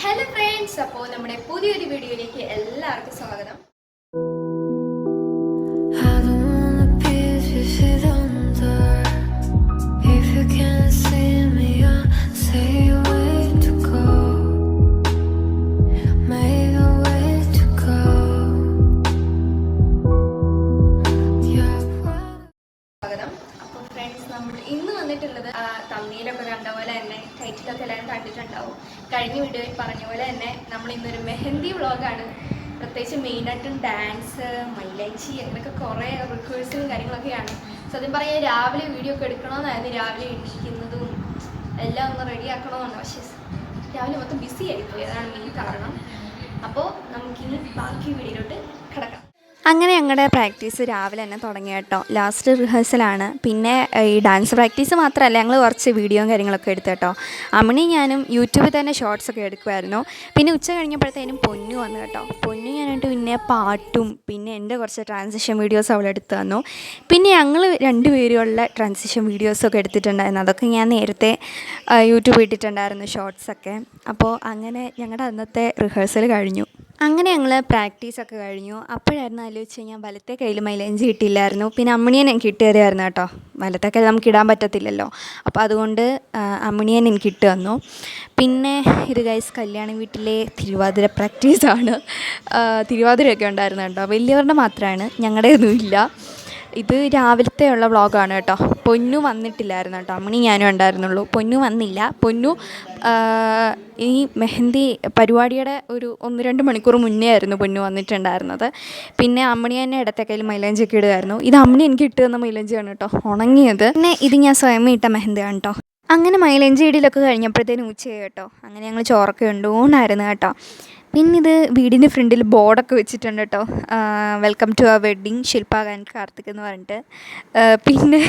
Hello friends, അപ്പോൾ നമ്മുടെ പുതിയൊരു വീഡിയോയിലേക്ക് എല്ലാവർക്കും സ്വാഗതം. അപ്പോൾ ഫ്രണ്ട്സ്, നമ്മൾ ഇന്ന് വന്നിട്ടുള്ളത് തമ്മിലൊക്കെ കണ്ട പോലെ തന്നെ ടൈറ്റിലൊക്കെ എല്ലാവരും കണ്ടിട്ടുണ്ടാവും. കഴിഞ്ഞ വീഡിയോയിൽ പറഞ്ഞ പോലെ തന്നെ നമ്മൾ ഇന്നൊരു മെഹന്തി വ്ളോഗാണ്. പ്രത്യേകിച്ച് മെയിനായിട്ടും ഡാൻസ്, മൈലാഞ്ചി അങ്ങനെയൊക്കെ കുറേ റിഹേഴ്സലും കാര്യങ്ങളൊക്കെയാണ്. സത്യം പറയാൻ രാവിലെ വീഡിയോ ഒക്കെ എടുക്കണമെന്നായിരുന്നു, രാവിലെ എണീക്കുന്നതും എല്ലാം ഒന്ന് റെഡിയാക്കണമെന്നാണ്. പക്ഷേ രാവിലെ മൊത്തം ബിസി ആയിപ്പോയി, അതാണ് മെയിൻ കാരണം. അപ്പോൾ നമുക്കിനി ബാക്കി വീഡിയോയിലോട്ട് കിടക്കാം. അങ്ങനെ ഞങ്ങളുടെ പ്രാക്ടീസ് രാവിലെ തന്നെ തുടങ്ങി കേട്ടോ. ലാസ്റ്റ് റിഹേഴ്സലാണ്. പിന്നെ ഈ ഡാൻസ് പ്രാക്ടീസ് മാത്രമല്ല, ഞങ്ങൾ കുറച്ച് വീഡിയോയും കാര്യങ്ങളൊക്കെ എടുത്തു കേട്ടോ. അമ്മണി ഞാനും യൂട്യൂബിൽ തന്നെ ഷോർട്സൊക്കെ എടുക്കുമായിരുന്നു. പിന്നെ ഉച്ച കഴിഞ്ഞപ്പോഴത്തേനും പൊന്നു വന്നു കേട്ടോ. പൊന്നു ഞാനായിട്ട് പിന്നെ പാട്ടും പിന്നെ എൻ്റെ കുറച്ച് ട്രാൻസിഷൻ വീഡിയോസ് അവൾ എടുത്തു തന്നു. പിന്നെ ഞങ്ങൾ രണ്ടുപേരുമുള്ള ട്രാൻസിഷൻ വീഡിയോസൊക്കെ എടുത്തിട്ടുണ്ടായിരുന്നു. അതൊക്കെ ഞാൻ നേരത്തെ യൂട്യൂബിൽ ഇട്ടിട്ടുണ്ടായിരുന്നു ഷോർട്സൊക്കെ. അപ്പോൾ അങ്ങനെ ഞങ്ങളുടെ അന്നത്തെ റിഹേഴ്സൽ കഴിഞ്ഞു. അങ്ങനെ ഞങ്ങൾ പ്രാക്ടീസൊക്കെ കഴിഞ്ഞു. അപ്പോഴായിരുന്നു ആലോചിച്ച് കഴിഞ്ഞാൽ വലത്തെ കയ്യിൽ മൈലാഞ്ചി കിട്ടിയില്ലായിരുന്നു. പിന്നെ അമ്മിണിയൻ എനിക്ക് ഇട്ട് തരുമായിരുന്നു കേട്ടോ. വലത്തെ കയ്യിൽ നമുക്ക് ഇടാൻ പറ്റത്തില്ലല്ലോ, അപ്പോൾ അതുകൊണ്ട് അമ്മിണിയൻ എനിക്ക് ഇട്ട് തന്നു. പിന്നെ ഇത് ഗൈസ് കല്യാണ വീട്ടിലെ തിരുവാതിര പ്രാക്ടീസാണ്. തിരുവാതിരയൊക്കെ ഉണ്ടായിരുന്നു കേട്ടോ. വലിയവരുടെ മാത്രമാണ്, ഞങ്ങളുടെയൊന്നും ഇല്ല. ഇത് രാവിലത്തെ ഉള്ള വ്ളോഗാണ് കേട്ടോ. പൊന്നു വന്നിട്ടില്ലായിരുന്നു കേട്ടോ. അമ്മണി ഞാനും ഉണ്ടായിരുന്നുള്ളൂ. പൊന്നു വന്നില്ല. പൊന്നു ഈ മെഹന്തി പരിപാടിയുടെ ഒരു 1-2 മണിക്കൂർ മുന്നേ ആയിരുന്നു പൊന്നു വന്നിട്ടുണ്ടായിരുന്നത്. പിന്നെ അമ്മണി തന്നെ ഇടത്തെ കയ്യിൽ മൈലാഞ്ചിയൊക്കെ ഇടുമായിരുന്നു. ഇത് അമ്മണി എനിക്ക് ഇട്ട് തന്ന മൈലാഞ്ചിയാണ് കേട്ടോ, ഉണങ്ങിയത്. പിന്നെ ഇത് ഞാൻ സ്വയം ഇട്ട മെഹന്തിയാണ് കേട്ടോ. അങ്ങനെ മൈലാഞ്ചി ഇടയിലൊക്കെ കഴിഞ്ഞപ്പോഴത്തേനും ഉച്ചയായി കേട്ടോ. അങ്ങനെ ഞങ്ങൾ ചോറൊക്കെ ഉണ്ടോന്നായിരുന്നു കേട്ടോ. പിന്നെ ഇത് വീടിൻ്റെ ഫ്രണ്ടിൽ ബോർഡൊക്കെ വെച്ചിട്ടുണ്ട് കേട്ടോ. Welcome to our wedding Shilpa and Karthik എന്ന് പറഞ്ഞിട്ട്. പിന്നെ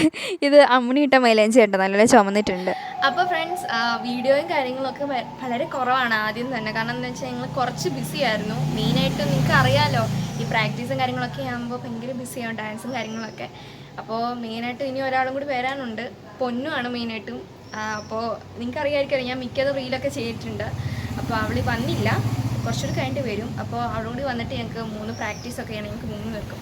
ഇത് അമ്മിണി ഇട്ട മൈലാഞ്ചി കേട്ടോ, നല്ല ചുമന്നിട്ടുണ്ട്. അപ്പോൾ ഫ്രണ്ട്സ്, വീഡിയോയും കാര്യങ്ങളൊക്കെ വളരെ കുറവാണ് ആദ്യം തന്നെ. കാരണം എന്താ വെച്ചാൽ ഞങ്ങൾ കുറച്ച് ബിസി ആയിരുന്നു. മെയിനായിട്ട് നിങ്ങൾക്ക് അറിയാമല്ലോ, ഈ പ്രാക്ടീസും കാര്യങ്ങളൊക്കെ ആകുമ്പോൾ ഭയങ്കര ബിസിയാവും, ഡാൻസും കാര്യങ്ങളൊക്കെ. അപ്പോൾ മെയിനായിട്ട് ഇനി ഒരാളും കൂടി വരാനുണ്ട്, പൊന്നുമാണ് മെയിനായിട്ടും. അപ്പോൾ നിങ്ങൾക്കറിയാമായിരിക്കും, ഞാൻ മിക്കതും റീലൊക്കെ ചെയ്തിട്ടുണ്ട്. അപ്പോൾ അവൾ വന്നില്ല, കുറച്ചുകൂടി കഴിഞ്ഞിട്ട് വരും. അപ്പോൾ അവളോട് വന്നിട്ട് ഞങ്ങൾക്ക് 3 പ്രാക്ടീസൊക്കെയാണ്, ഞങ്ങൾക്ക് 3 പേർക്കും.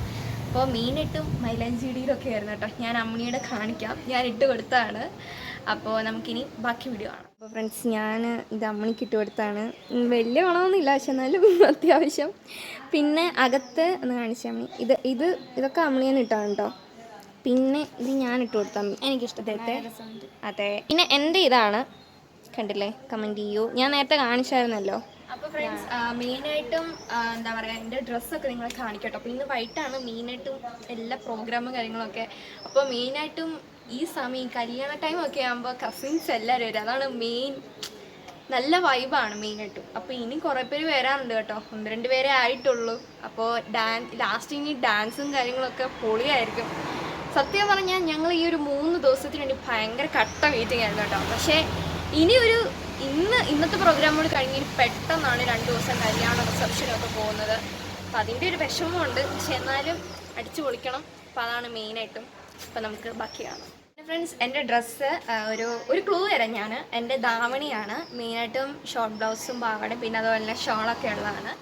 അപ്പോൾ മീനിട്ടും മൈലാഞ്ചിടിയിലൊക്കെ ആയിരുന്നു കേട്ടോ. ഞാൻ അമ്മിണിയുടെ കാണിക്കാം, ഞാൻ ഇട്ട് കൊടുത്തതാണ്. അപ്പോൾ നമുക്കിനി ബാക്കി വീഡിയോ കാണാം. അപ്പോൾ ഫ്രണ്ട്സ്, ഞാൻ ഇത് അമ്മിണിക്ക് ഇട്ട് കൊടുത്താണ്. വലിയ മണമൊന്നുമില്ല, പക്ഷെ എന്നാലും അത്യാവശ്യം. പിന്നെ അകത്ത് ഒന്ന് കാണിച്ചാൽ അമ്മി, ഇതൊക്കെ അമ്മിണിയാണ് ഇട്ടാണ് കേട്ടോ. പിന്നെ ഇത് ഞാൻ ഇട്ട് കൊടുത്താൽ എനിക്കിഷ്ടത്തെ. അതെ, പിന്നെ എൻ്റെ ഇതാണ്, കണ്ടില്ലേ? കമൻറ്റ് ചെയ്യൂ. ഞാൻ നേരത്തെ കാണിച്ചായിരുന്നല്ലോ. അപ്പോൾ ഫ്രണ്ട്സ്, മെയിനായിട്ടും എന്താ പറയുക, എൻ്റെ ഡ്രസ്സൊക്കെ നിങ്ങളെ കാണിക്കട്ടോ. അപ്പോൾ ഇന്ന് വൈകിട്ടാണ് മെയിനായിട്ടും എല്ലാ പ്രോഗ്രാമും കാര്യങ്ങളൊക്കെ. അപ്പോൾ മെയിനായിട്ടും ഈ സമയം കല്യാണ ടൈമൊക്കെ ആകുമ്പോൾ കസിൻസ് എല്ലാവരും വരും, അതാണ് മെയിൻ. നല്ല വൈബാണ് മെയിനായിട്ടും. അപ്പോൾ ഇനി കുറേ പേര് വരാനുണ്ട് കേട്ടോ, 1-2 പേരേ ആയിട്ടുള്ളൂ. അപ്പോൾ ലാസ്റ്റ് ഇനി ഡാൻസും കാര്യങ്ങളൊക്കെ പൊളിയായിരിക്കും. സത്യം പറഞ്ഞാൽ ഞങ്ങൾ ഈ ഒരു 3 ദിവസത്തിന് വേണ്ടി ഭയങ്കര കട്ട വെയിറ്റിംഗ് ആയിരുന്നു കേട്ടോ. പക്ഷേ ഇനി ഇന്നത്തെ പ്രോഗ്രാമോട് കഴിഞ്ഞ് പെട്ടെന്നാണ് 2 ദിവസം കല്യാണ റിസപ്ഷനൊക്കെ പോകുന്നത്. അപ്പോൾ അതിൻ്റെ ഒരു വിഷമമുണ്ട്. പക്ഷെ എന്നാലും അടിച്ചു പൊളിക്കണം. അപ്പോൾ അതാണ് മെയിനായിട്ടും. അപ്പോൾ നമുക്ക് ബാക്കി കാണാം. ഫ്രണ്ട്സ്, എൻ്റെ ഡ്രസ്സ് ഒരു ക്ലൂ തരാം ഞാൻ. എൻ്റെ ധാവണിയാണ് മെയിനായിട്ടും. ഷോർട്ട് ബ്ലൗസും പാവാടയും പിന്നെ അതുപോലെ തന്നെ ഷോളൊക്കെ ഉള്ളതാണ്.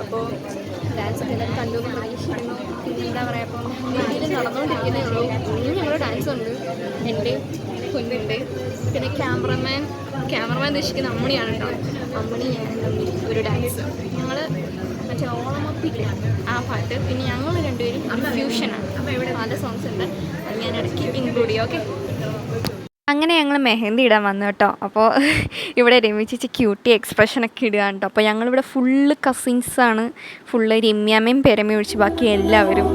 അപ്പോൾ ഡാൻസ് ഒക്കെ എല്ലാവരും കണ്ടു പ്രതീക്ഷിക്കുന്നു. പിന്നെ എന്താ പറയുക, അപ്പം രീതിയിൽ നടന്നുകൊണ്ടിരിക്കുന്നേ ഉള്ളൂ. ഇനി ഞങ്ങളുടെ ഡാൻസ് ഉണ്ട്. എൻ്റെ കുഞ്ഞുണ്ട്. പിന്നെ ക്യാമറമാൻ ഉദ്ദേശിക്കുന്ന അമ്മണിയാണ് കേട്ടോ. അമ്മണി ഞാൻ തമ്മിൽ ഒരു ഡാൻസ്, ഞങ്ങൾ മറ്റേ ഓണമൊപ്പില്ല ആ പാട്ട്. പിന്നെ ഞങ്ങൾ രണ്ടുപേരും ഫ്യൂഷനാണ്. അപ്പോൾ ഇവിടെ പല സോങ്സ് ഉണ്ട്, അത് ഞാൻ ഇടയ്ക്ക് ഇൻക്ലൂഡ് ചെയ്യാം. ഓക്കെ. അങ്ങനെ ഞങ്ങൾ മെഹന്തി ഇടാൻ വന്നു കേട്ടോ. അപ്പോൾ ഇവിടെ രമ്യ ചേച്ചി ക്യൂട്ടി എക്സ്പ്രഷനൊക്കെ ഇടുകയാണ് കേട്ടോ. അപ്പോൾ ഞങ്ങളിവിടെ ഫുള്ള് കസിൻസാണ്, ഫുള്ള് രമ്യാമ്മയും പെരമയും ഒഴിച്ച് ബാക്കി എല്ലാവരും.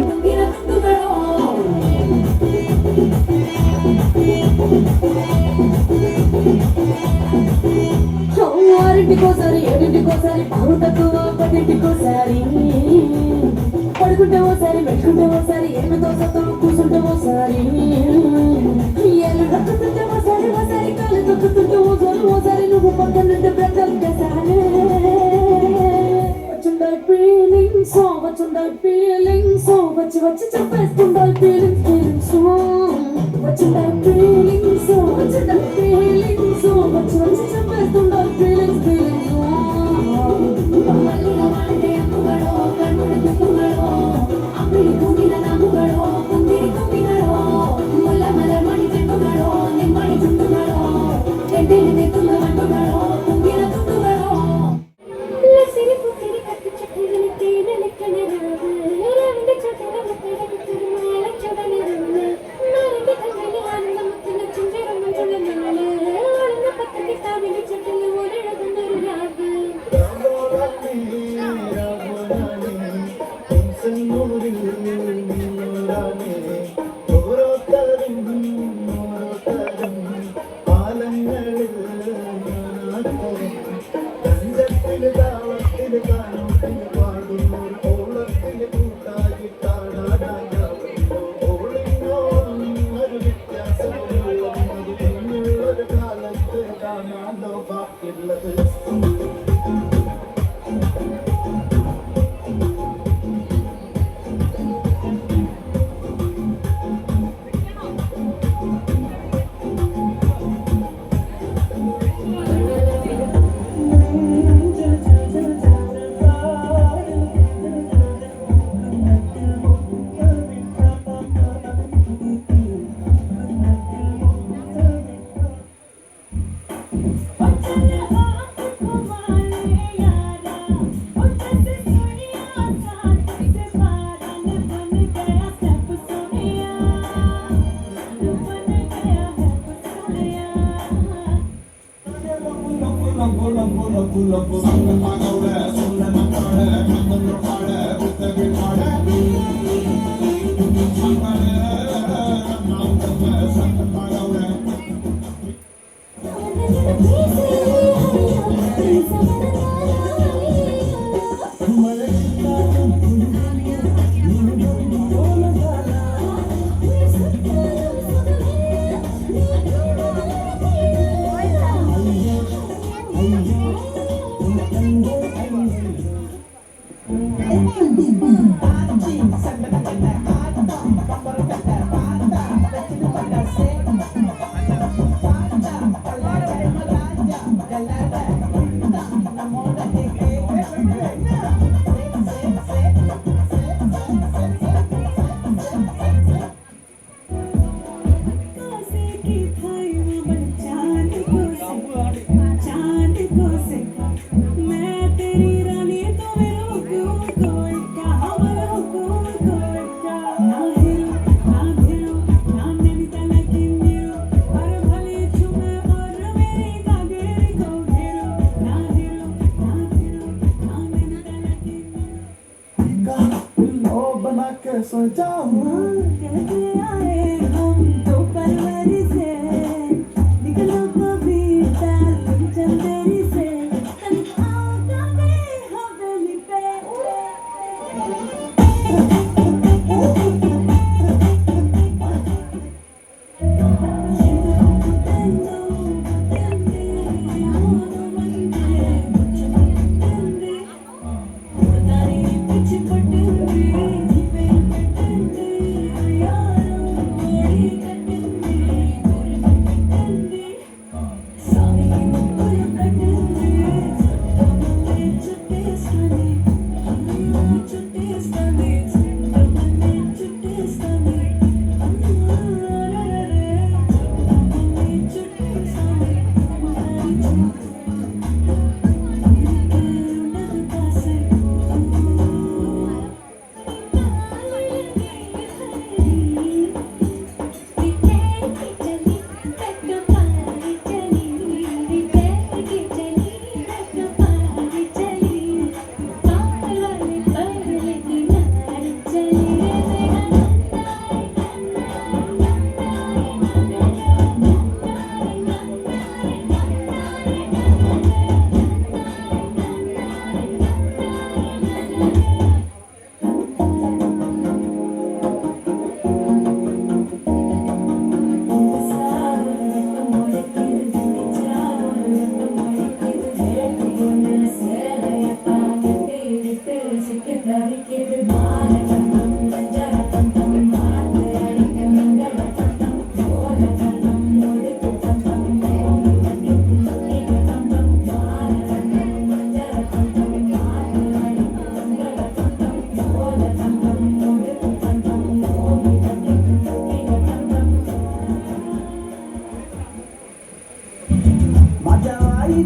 పడుకుంటే ఓసారి మెట్టుకుంటే ఓసారి ఎన్నతో సత్తం కూర్చుంటే ఓసారి ఏళ్ళు రక్కుతుంటే ఓసారి కాళ్ళు తొక్కుతుంటే ఓసారి నువ్వు పక్కనుంటే బ్రతకసారి వచ్చుండాలి ఫీలింగ్స్ వచ్చి చెప్పేస్తుండాలి ఫీలింగ్స్ వచ్చుండాలి ఫీలింగ్స్ వచ్చి చెప్పేస్తుండాలి ఫీలింగ్స్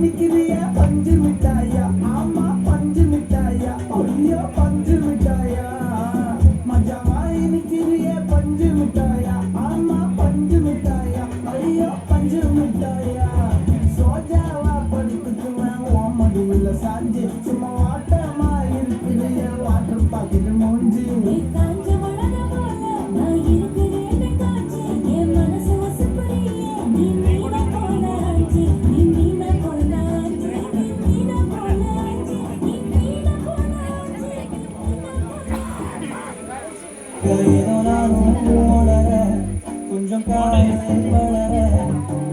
നിക്കിറിയ പഞ്ച് മിഠായ ആമ പഞ്ച് മിഠായ ഒയ്യോ പഞ്ച് മിഠായ മജായി നിക്കിറിയ പഞ്ച് മിഠായ ആമ പഞ്ച് മിഠായ അയ്യോ പഞ്ച് മിഠായ സോജാവാ പഠിക്കുവാൻ ഓമടിയുള്ള സാഞ്ചി ചുമ്മാ വാട്ടമായി இருக்கிறிய വാട്ടർ പാക്കിൽ മൂഞ്ചി கொஞ்சம்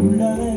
உள்ளவே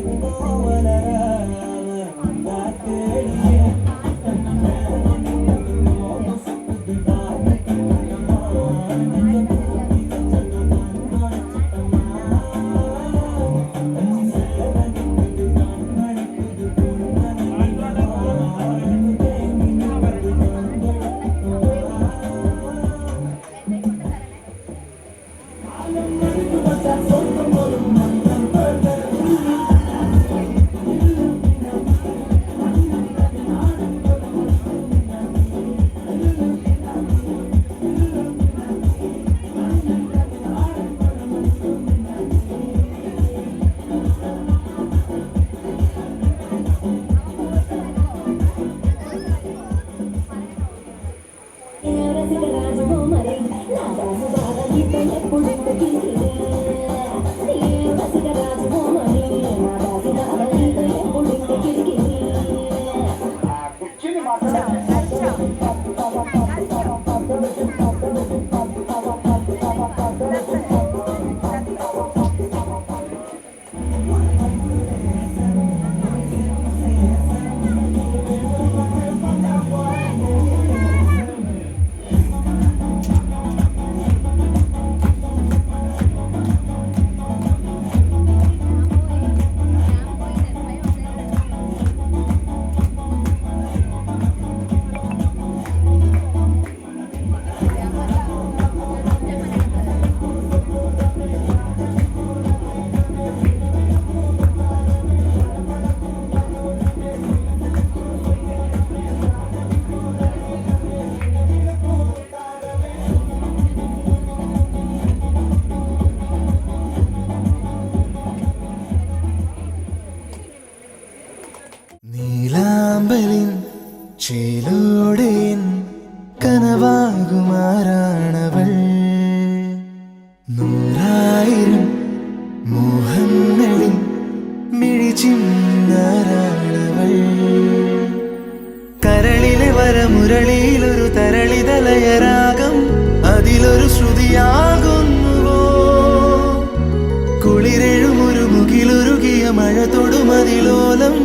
നീലാമ്പലിൻ ചേലോടെ കനവാകുമാറാണവൾ നൂറായിരം മോഹങ്ങളിൽ മിഴിച്ചിന്നാറാണവൾ കരളിലെ വരമുരളിയിലൊരു തരളിതലയരാഗം അതിലൊരു ശ്രുതിയാകുന്നുവോ കുളിരെഴുമൊരു മുകിലൊരുകിയ മഴ തൊടുമതിലോലം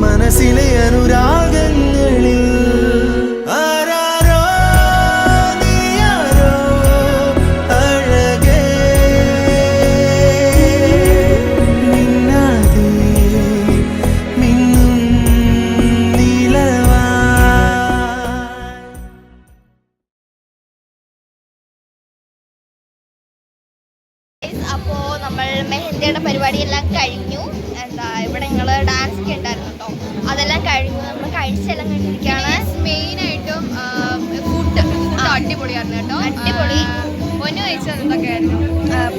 മനസ്സിലെ അനുരാഗങ്ങളിൽ ആരാരോ നീയാരോ അഴകേ മിന്നാതെ മിന്നും നീലവാ. അപ്പോൾ നമ്മൾ മെഹന്തിയുടെ പരിപാടിയെല്ലാം കഴിഞ്ഞു. എന്താ ഇവിടെ ഞങ്ങൾ ഡാൻസ് ഒക്കെ ഉണ്ടായിരുന്നു കേട്ടോ, അതെല്ലാം കഴിഞ്ഞു. നമ്മൾ കഴിച്ചെല്ലാം കഴിഞ്ഞിരിക്കുകയാണ്. മെയിനായിട്ടും ഫുഡ് അടിപൊളിയായിരുന്നു കേട്ടോ, അടിപൊളി. പൊന്നു കഴിച്ചത് എന്തൊക്കെയായിരുന്നു?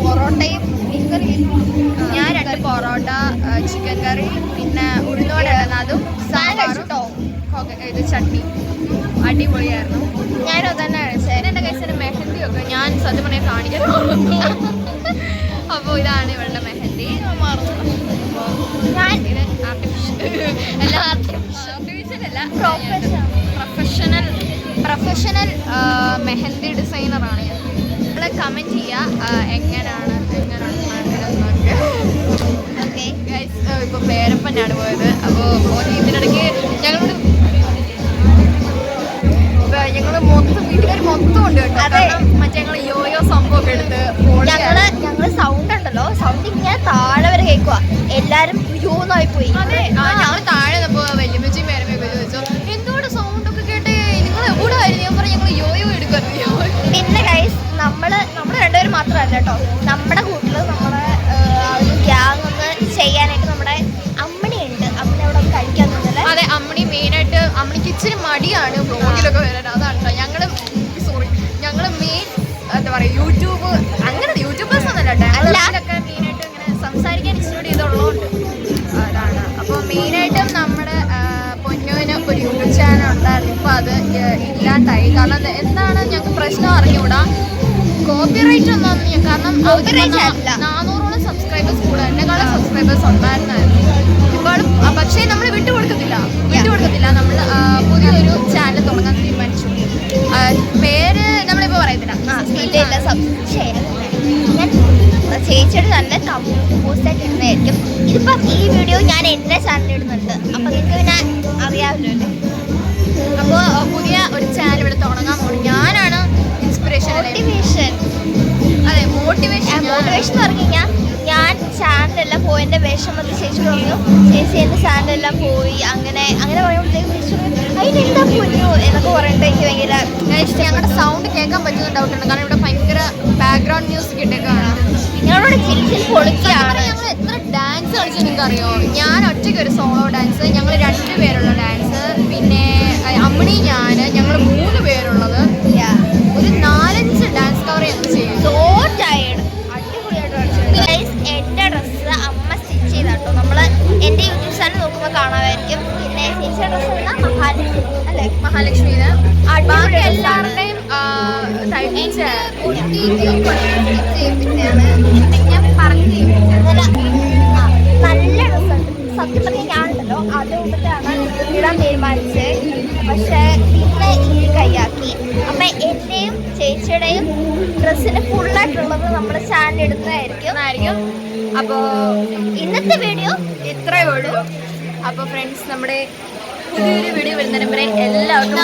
പൊറോട്ടയും മീൻ കറിയും. ഞാൻ 2 പൊറോട്ട, ചിക്കൻ കറി, പിന്നെ ഉഴുന്നുവടയായിരുന്നു, അതും സാമ്പാറും ഇത് ചട്നി. അടിപൊളിയായിരുന്നു. ഞാനും തന്നെ കഴിച്ചത്. എൻ്റെ കഴിച്ചതിന് മെഹന്തിയൊക്കെ ഞാൻ സത്യം പറഞ്ഞാൽ കാണിക്കാൻ തോന്നുന്നു. അപ്പോൾ ഇതാണ് ഇവളുടെ മെഹന്തി. ഞാൻ ഇത് ആർട്ടിഫിഷ്യൽ അല്ല, പ്രൊഫഷണൽ മെഹന്തി ഡിസൈനറാണ് ഞാൻ. നിങ്ങൾ കമൻറ്റ് ചെയ്യുക എങ്ങനെയാണ് ഓക്കെ ഗൈസ്. ഇപ്പോൾ പേരപ്പനാണ് പോയത്. അപ്പോൾ ഇതിനിടയ്ക്ക് ഞങ്ങളോട് മൊത്തം വീട്ടുകാർ മൊത്തം ഉണ്ട് കേട്ടോ. കാരണം മറ്റേ ഞങ്ങൾ യോയോ സംഭവമൊക്കെ എടുത്ത് ഞങ്ങൾ സൗണ്ട് ഉണ്ടല്ലോ, സൗണ്ട് ഇങ്ങനെ താഴെ വരെ കേൾക്കുക. എല്ലാരും യോന്നായി പോയി. അതെ, ഞങ്ങൾ താഴെ വല്യമ്മച്ചും പേരമ്മയൊക്കെ ചോദിച്ചോ എന്തുകൊണ്ട് സൗണ്ട് ഒക്കെ കേട്ട് നിങ്ങൾ എവിടെ ആയിരുന്നു? ഞാൻ പറഞ്ഞു ഞങ്ങൾ യോയോ എടുക്കുമായിരുന്നു. പിന്നെ ഗൈസ് നമ്മൾ രണ്ടുപേരും മാത്രമല്ല കേട്ടോ, നമ്മുടെ കൂട്ടിൽ നമ്മുടെ ഒരു ഗ്യാങ് ഒന്ന് ചെയ്യാനായിട്ട് നമ്മുടെ അമ്മണിയുണ്ട്. അമ്മ അവിടെ കഴിക്കാൻ അമ്മയ്ക്ക് ഇച്ചിരി മടിയാണ് വ്ളോഗിലൊക്കെ വരാൻ. അതാണ് ഞങ്ങൾ മെയിൻ എന്താ പറയുക യൂട്യൂബ് അങ്ങനെ യൂട്യൂബേഴ്സ് ഒന്നല്ല ഡാൻസിലൊക്കെ മെയിനായിട്ട് ഇങ്ങനെ സംസാരിക്കാൻ ഇഷ്ടം ഇതുള്ളതുകൊണ്ട് അതാണ്. അപ്പോൾ മെയിനായിട്ടും നമ്മുടെ പൊന്നുവിന് ഒരു യൂട്യൂബ് ചാനൽ ഉണ്ടായിരുന്നു. ഇപ്പോൾ അത് ഇല്ലാണ്ടായി. കാരണം എന്താണ് ഞങ്ങൾക്ക് പ്രശ്നം അറിഞ്ഞുകൂടാ. കോപ്പിറൈറ്റ് ഒന്നും കാരണം 400ഓളം സബ്സ്ക്രൈബേഴ്സ് കൂടെ എന്നെക്കാളും സബ്സ്ക്രൈബേഴ്സ് ഉണ്ടായിരുന്നായിരുന്നു. ഇപ്പോൾ പക്ഷേ നമ്മൾ വിട്ടുകൊടുക്കത്തില്ല. നമ്മൾ പുതിയൊരു ചാനൽ തുടങ്ങാൻ തീരുമാനിച്ചു. പേര് നമ്മളിപ്പോൾ പറയത്തില്ല. ചേച്ചിയുടെ തന്നെ പോസ്റ്റായിട്ട് ഇടുന്നതായിരിക്കും. ഇതിപ്പം ഈ വീഡിയോ ഞാൻ എൻ്റെ ചാനലിൽ ഇടുന്നുണ്ട്. അപ്പം നിങ്ങൾക്ക് പിന്നെ അറിയാമല്ലോ. അപ്പോൾ പുതിയ ഒരു ചാനൽ ഇവിടെ തുടങ്ങാൻ പോകും. ഞാനാണ് ഇൻസ്പിറേഷൻ. അതെ മോട്ടിവേഷൻ എന്ന് പറഞ്ഞു കഴിഞ്ഞാൽ ഞാൻ ചാനലെല്ലാം പോയി എൻ്റെ വിഷമത്തിൽ ചേച്ചി പറഞ്ഞു ചേച്ചി എൻ്റെ ചാനലെല്ലാം പോയി അങ്ങനെ പറയുമ്പോഴത്തേക്കും ചേച്ചി അതിനെന്താ പൊന്നു എന്നൊക്കെ പറഞ്ഞിട്ട് എനിക്ക് ഭയങ്കര ഞങ്ങളുടെ സൗണ്ട് കേൾക്കാൻ പറ്റുന്ന ഡൗട്ടുണ്ട്. കാരണം ഇവിടെ ഭയങ്കര ബാക്ക്ഗ്രൗണ്ട് മ്യൂസിക് ഇട്ടേക്കാണ്. ഞങ്ങളോട് ചിരിച്ചിൽ പൊളിക്കുകയാണ്. ഞങ്ങൾ എത്ര ഡാൻസ് കളിച്ചു നിങ്ങൾക്കറിയോ? ഞാൻ ഒറ്റയ്ക്ക് ഒരു സോളോ ഡാൻസ്, ഞങ്ങൾ 2 പേരുള്ള ഡാൻസ്, പിന്നെ അമ്മണി ഞങ്ങൾ 3 പേരുള്ളത് ഒരു 4-5 ഡാൻസ് കവർ ഞങ്ങൾ ചെയ്യും. So tired. അടിപൊളിയായിട്ട് എൻ്റെ ഡ്രസ്സ് അമ്മ സ്റ്റിച്ച് ചെയ്താട്ടോ. നമ്മൾ എൻ്റെ യൂട്യൂബ് ചാനൽ നോക്കുമ്പോൾ കാണാമായിരിക്കും. പിന്നെ ചേച്ചിയുടെ ഡ്രസ്സ് മഹാലക്ഷ്മി അല്ലേ? മഹാലക്ഷ്മിന് ബാക്കി എല്ലാവരുടെയും ഞാൻ പറഞ്ഞു നല്ല ഡ്രസ്സുണ്ട്. സത്യം പറഞ്ഞാൽ ഞാനുണ്ടല്ലോ അതുകൊണ്ടിട്ടാണ് ഇടാൻ തീരുമാനിച്ചത്. പക്ഷേ പിന്നെ ഈ കൈയാക്കി. അപ്പം എൻ്റെയും ചേച്ചിയുടെയും ഡ്രസ്സിന് ഫുള്ളായിട്ടുള്ളത് നമ്മുടെ ചാനൽ ഇടുന്നതായിരിക്കും. അപ്പോൾ ഇന്നത്തെ വീഡിയോ ഇത്രയേ ഉള്ളൂ. അപ്പോൾ ഫ്രണ്ട്സ് നമ്മുടെ പുതിയൊരു വീഡിയോ വരുന്നതിന് വരെ എല്ലാവർക്കും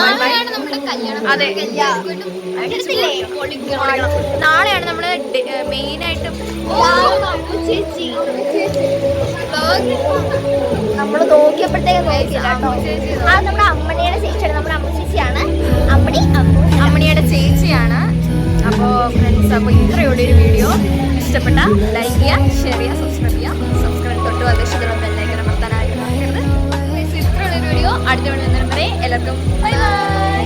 നമ്മുടെ കല്യാണം. അതെ നാളെയാണ് നമ്മൾ മെയിനായിട്ടും ചേച്ചി നമ്മൾ നോക്കിയപ്പോഴത്തേക്ക് നോക്കിയില്ല കേട്ടോ. അത് നമ്മുടെ അമ്മണിയുടെ ചേച്ചിയാണ്. നമ്മുടെ അമ്മ ചേച്ചിയാണ് അമ്മണിയുടെ ചേച്ചിയാണ്. അപ്പോൾ ഫ്രണ്ട്സ് അപ്പോൾ ഇത്രയുള്ള ഒരു വീഡിയോ ഇഷ്ടപ്പെട്ട ലൈക്ക് ചെയ്യുക, ഷെയർ ചെയ്യുക, സബ്സ്ക്രൈബ് തൊട്ട് വദേശത്തിലുള്ള ബെല്ലൈക്കൺ അമർത്താനായിട്ട് മറക്കരുത്. ഇത്രയുള്ളൊരു വീഡിയോ അടുത്ത വീഡിയോ വരുന്നവരെ എല്ലാവർക്കും ബൈ ബൈ.